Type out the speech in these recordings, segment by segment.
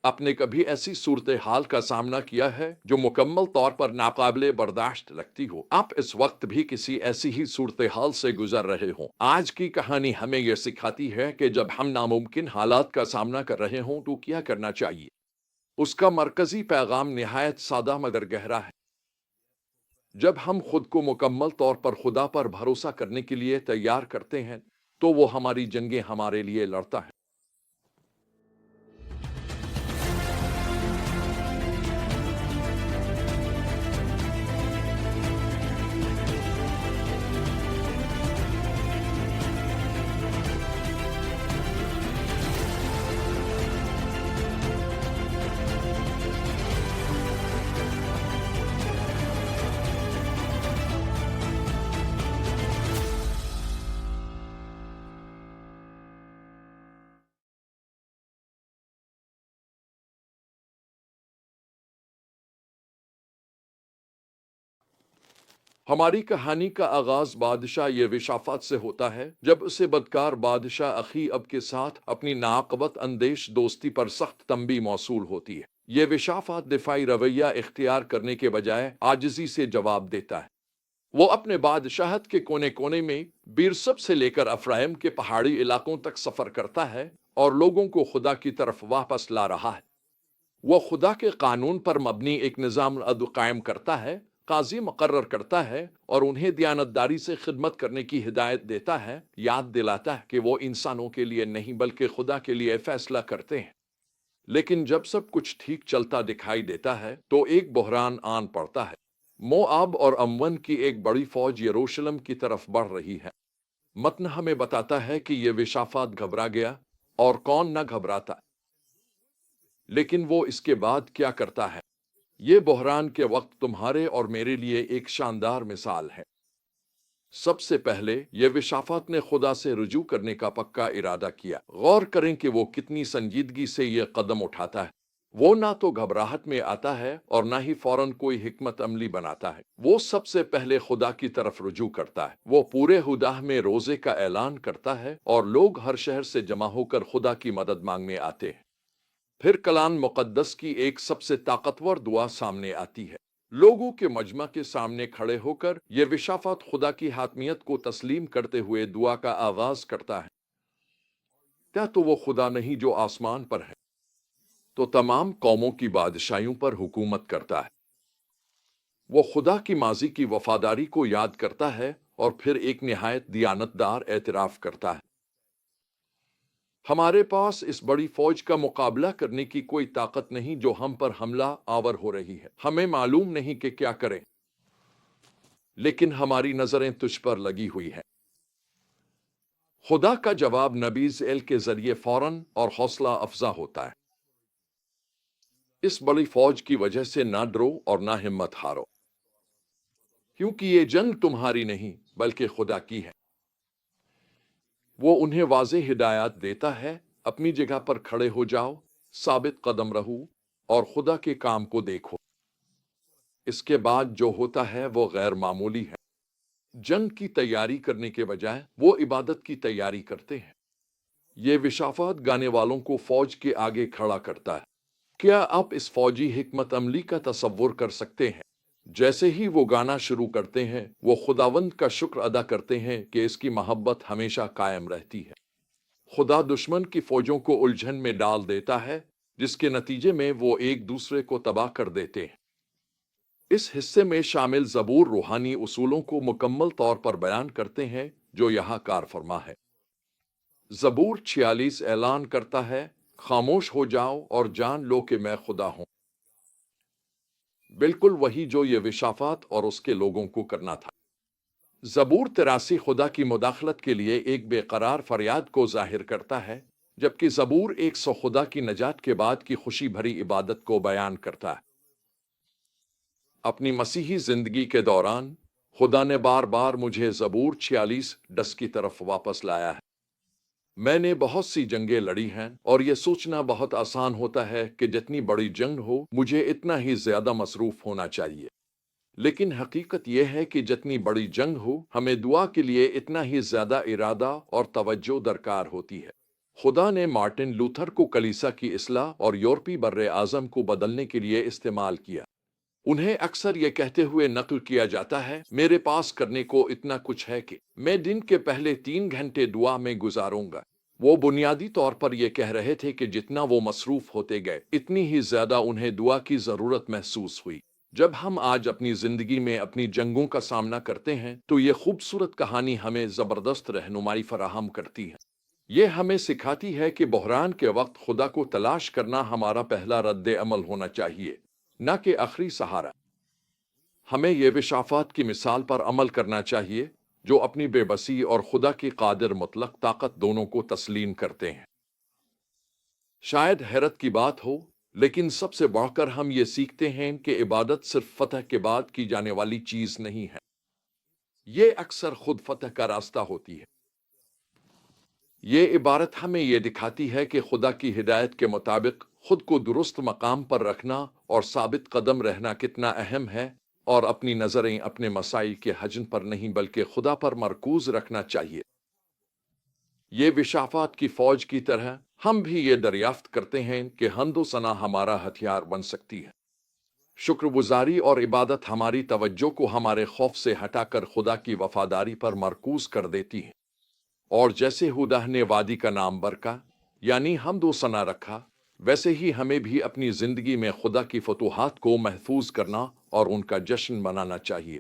आपने कभी ऐसी सूरत हाल का सामना किया है जो मुकम्मल तौर पर नाकाबिले बर्दाश्त लगती हो? आप इस वक्त भी किसी ऐसी ही सूरत हाल से गुजर रहे हों। आज की कहानी हमें यह सिखाती है कि जब हम नामुमकिन हालात का सामना कर रहे हों तो क्या करना चाहिए। उसका मरकजी पैगाम निहायत सादा मगर गहरा है। जब हम खुद को मुकम्मल तौर पर खुदा पर भरोसा करने के लिए तैयार करते हैं तो वो हमारी जंगें हमारे लिए लड़ता है। हमारी कहानी का आगाज बादशाह ये विशाफात से होता है जब उसे बदकार बादशाह अखी अब के साथ अपनी नाकबत अंदेश दोस्ती पर सख्त तंबी मौसूल होती है। ये विशाफात दिफाई रवैया इख्तियार करने के बजाय आजिजी से जवाब देता है। वो अपने बादशाहत के कोने कोने में बीरसब से लेकर अफ्राइम के पहाड़ी इलाकों तक सफर करता है और लोगों को खुदा की तरफ वापस ला रहा है। वो खुदा के कानून पर मबनी एक निज़ाम अदल कायम करता है, काजी मुकर्रर करता है और उन्हें दयानतदारी से खिदमत करने की हिदायत देता है, याद दिलाता है कि वो इंसानों के लिए नहीं बल्कि खुदा के लिए फैसला करते हैं। लेकिन जब सब कुछ ठीक चलता दिखाई देता है तो एक बहरान आन पड़ता है। मोआब और अमवन की एक बड़ी फौज यरूशलेम की तरफ बढ़ रही है। मतन हमें बताता है कि यह विशाफात घबरा गया, और कौन न घबराता। लेकिन वो इसके बाद क्या करता है? ये बहरान के वक्त तुम्हारे और मेरे लिए एक शानदार मिसाल है। सबसे पहले ये विशाफात ने खुदा से रुजू करने का पक्का इरादा किया। गौर करें कि वो कितनी संजीदगी से ये कदम उठाता है। वो ना तो घबराहट में आता है और ना ही फौरन कोई हिकमत अमली बनाता है। वो सबसे पहले खुदा की तरफ रुजू करता है। वो पूरे हुदाह में रोजे का ऐलान करता है और लोग हर शहर से जमा होकर खुदा की मदद मांगने आते हैं। फिर कलाम मुकद्दस की एक सबसे ताकतवर दुआ सामने आती है। लोगों के मजमा के सामने खड़े होकर यह विशाफत खुदा की हाकमियत को तस्लीम करते हुए दुआ का आगाज करता है। क्या तो वो खुदा नहीं जो आसमान पर है, तो तमाम कौमों की बादशाहियों पर हुकूमत करता है। वो खुदा की माजी की वफादारी को याद करता है और फिर एक निहायत दियानतदार एतराफ करता है। हमारे पास इस बड़ी फौज का मुकाबला करने की कोई ताकत नहीं जो हम पर हमला आवर हो रही है। हमें मालूम नहीं कि क्या करें, लेकिन हमारी नजरें तुझ पर लगी हुई हैं। खुदा का जवाब नबी ज़ेल के जरिए फौरन और हौसला अफजा होता है। इस बड़ी फौज की वजह से ना डरो और ना हिम्मत हारो, क्योंकि ये जंग तुम्हारी नहीं बल्कि खुदा की है। वो उन्हें वाज़े हिदायत देता है, अपनी जगह पर खड़े हो जाओ, साबित कदम रहो और खुदा के काम को देखो। इसके बाद जो होता है वो गैर मामूली है। जंग की तैयारी करने के बजाय वो इबादत की तैयारी करते हैं। ये विशाफात गाने वालों को फौज के आगे खड़ा करता है। क्या आप इस फौजी हिकमत अमली का तसव्वुर कर सकते हैं? जैसे ही वो गाना शुरू करते हैं वो खुदावंद का शुक्र अदा करते हैं कि इसकी मोहब्बत हमेशा कायम रहती है। खुदा दुश्मन की फौजों को उलझन में डाल देता है, जिसके नतीजे में वो एक दूसरे को तबाह कर देते हैं। इस हिस्से में शामिल ज़बूर रूहानी उसूलों को मुकम्मल तौर पर बयान करते हैं जो यहाँ कार फरमा है। ज़बूर 46 ऐलान करता है, खामोश हो जाओ और जान लो कि मैं खुदा हूं। बिल्कुल वही जो ये विशाफात और उसके लोगों को करना था। ज़बूर 83 खुदा की मुदाखलत के लिए एक बेकरार फरियाद को जाहिर करता है, जबकि ज़बूर 100 खुदा की नजात के बाद की खुशी भरी इबादत को बयान करता है। अपनी मसीही जिंदगी के दौरान खुदा ने बार बार मुझे ज़बूर 46 डस की तरफ वापस लाया है। मैंने बहुत सी जंगें लड़ी हैं और यह सोचना बहुत आसान होता है कि जितनी बड़ी जंग हो मुझे इतना ही ज्यादा मसरूफ होना चाहिए। लेकिन हकीकत यह है कि जितनी बड़ी जंग हो हमें दुआ के लिए इतना ही ज्यादा इरादा और तवज्जो दरकार होती है। खुदा ने मार्टिन लूथर को कलीसिया की इस्लाह और यूरोपी बर्रे आज़म को बदलने के लिए इस्तेमाल किया। उन्हें अक्सर ये कहते हुए नकल किया जाता है, मेरे पास करने को इतना कुछ है कि मैं दिन के पहले 3 घंटे दुआ में गुजारूंगा। वो बुनियादी तौर पर यह कह रहे थे कि जितना वो मसरूफ होते गए, इतनी ही ज्यादा उन्हें दुआ की जरूरत महसूस हुई। जब हम आज अपनी जिंदगी में अपनी जंगों का सामना करते हैं, तो ये खूबसूरत कहानी हमें जबरदस्त रहनुमाई फराहम करती है। ये हमें सिखाती है कि बहरान के वक्त खुदा को तलाश करना हमारा पहला रद्द अमल होना चाहिए, न कि आखिरी सहारा। हमें ये विशाफात की मिसाल पर अमल करना चाहिए, जो अपनी बेबसी और खुदा की कादिर मुतलक ताकत दोनों को तस्लीम करते हैं। शायद हैरत की बात हो, लेकिन सबसे बढ़कर हम ये सीखते हैं कि इबादत सिर्फ फतह के बाद की जाने वाली चीज नहीं है। ये अक्सर खुद फतह का रास्ता होती है। ये इबारत हमें ये दिखाती है कि खुदा की हिदायत के मुताबिक खुद को दुरुस्त मकाम पर रखना और साबित कदम रहना कितना अहम है, और अपनी नजरें अपने मसाइल के हजम पर नहीं बल्कि खुदा पर मरकूज रखना चाहिए। ये विशाफात की फौज की तरह हम भी ये दरियाफ्त करते हैं कि हम्दो सना हमारा हथियार बन सकती है। शुक्रगुजारी और इबादत हमारी तवज्जो को हमारे खौफ से हटाकर खुदा की वफादारी पर मरकूज कर देती है। और जैसे हुदा ने वादी का नाम बरका यानी हम्दो सना रखा, वैसे ही हमें भी अपनी जिंदगी में खुदा की फतूहात को महफूज करना और उनका जश्न मनाना चाहिए।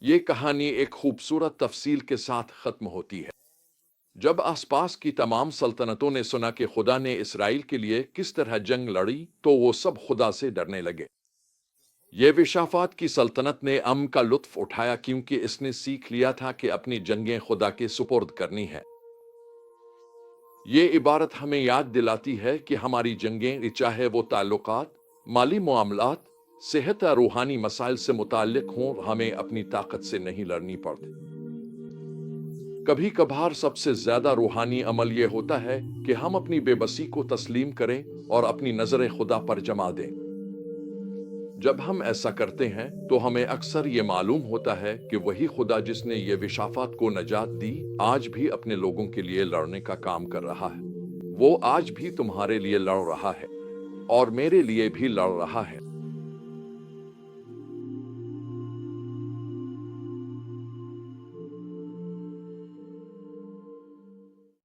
ये कहानी एक खूबसूरत तफसील के साथ खत्म होती है। जब आसपास की तमाम सल्तनतों ने सुना कि खुदा ने इसराइल के लिए किस तरह जंग लड़ी, तो वो सब खुदा से डरने लगे। ये विशाफात की सल्तनत ने अमन का लुत्फ उठाया, क्योंकि इसने सीख लिया था कि अपनी जंगें खुदा के सुपुर्द करनी है। ये इबारत हमें याद दिलाती है कि हमारी जंगें, चाहे वो ताल्लुकात, माली मामलात, सेहत या रूहानी मसाइल से मुताल्लिक हों, हमें अपनी ताकत से नहीं लड़नी पड़ती। कभी कभार सबसे ज्यादा रूहानी अमल ये होता है कि हम अपनी बेबसी को तस्लीम करें और अपनी नजरें खुदा पर जमा दें। जब हम ऐसा करते हैं, तो हमें अक्सर ये मालूम होता है कि वही खुदा जिसने ये विशाफात को नजात दी, आज भी अपने लोगों के लिए लड़ने का काम कर रहा है। वो आज भी तुम्हारे लिए लड़ रहा है और मेरे लिए भी लड़ रहा है।